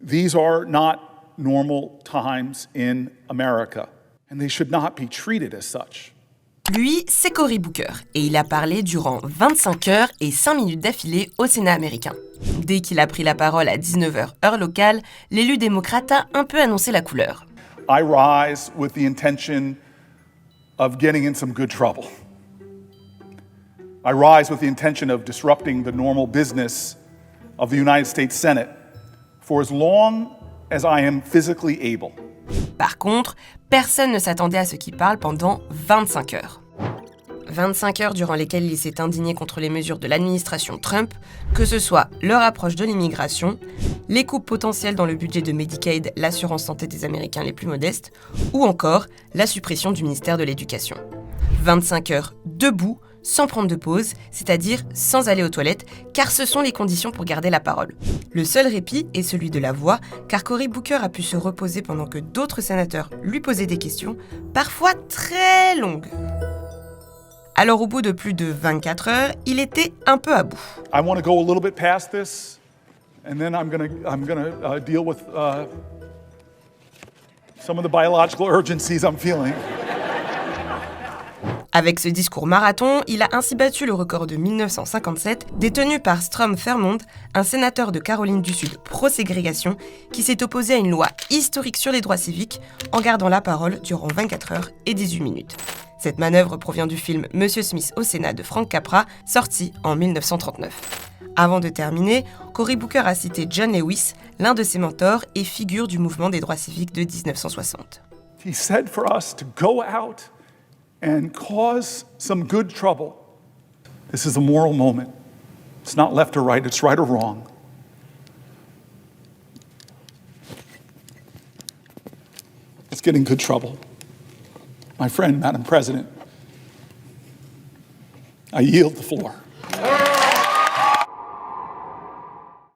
These are not normal times in America, and they should not be treated as such. Lui, c'est Cory Booker, et il a parlé durant 25 heures et 5 minutes d'affilée au Sénat américain. Dès qu'il a pris la parole à 19h heure locale, l'élu démocrate a un peu annoncé la couleur. I rise with the intention of getting in some good trouble. I rise with the intention of disrupting the normal business of the United States Senate for as long as I am physically able. Par contre, personne ne s'attendait à ce qu'il parle pendant 25 heures. 25 heures durant lesquelles il s'est indigné contre les mesures de l'administration Trump, que ce soit leur approche de l'immigration, les coupes potentielles dans le budget de Medicaid, l'assurance santé des Américains les plus modestes, ou encore la suppression du ministère de l'Éducation. 25 heures debout, sans prendre de pause, c'est-à-dire sans aller aux toilettes, car ce sont les conditions pour garder la parole. Le seul répit est celui de la voix, car Cory Booker a pu se reposer pendant que d'autres sénateurs lui posaient des questions, parfois très longues. Alors au bout de plus de 24 heures, il était un peu à bout. I want to go a little bit past this, and then I'm gonna deal with some of the biological urgencies I'm feeling. Avec ce discours marathon, il a ainsi battu le record de 1957 détenu par Strom Thurmond, un sénateur de Caroline du Sud pro-ségrégation qui s'est opposé à une loi historique sur les droits civiques en gardant la parole durant 24 heures et 18 minutes. Cette manœuvre provient du film Monsieur Smith au Sénat de Frank Capra, sorti en 1939. Avant de terminer, Cory Booker a cité John Lewis, l'un de ses mentors et figure du mouvement des droits civiques de 1960. He said for us to go out and cause some good trouble. This is a moral moment. It's not left or right, it's right or wrong. Let's get in good trouble. My friend, Madam President, I yield the floor.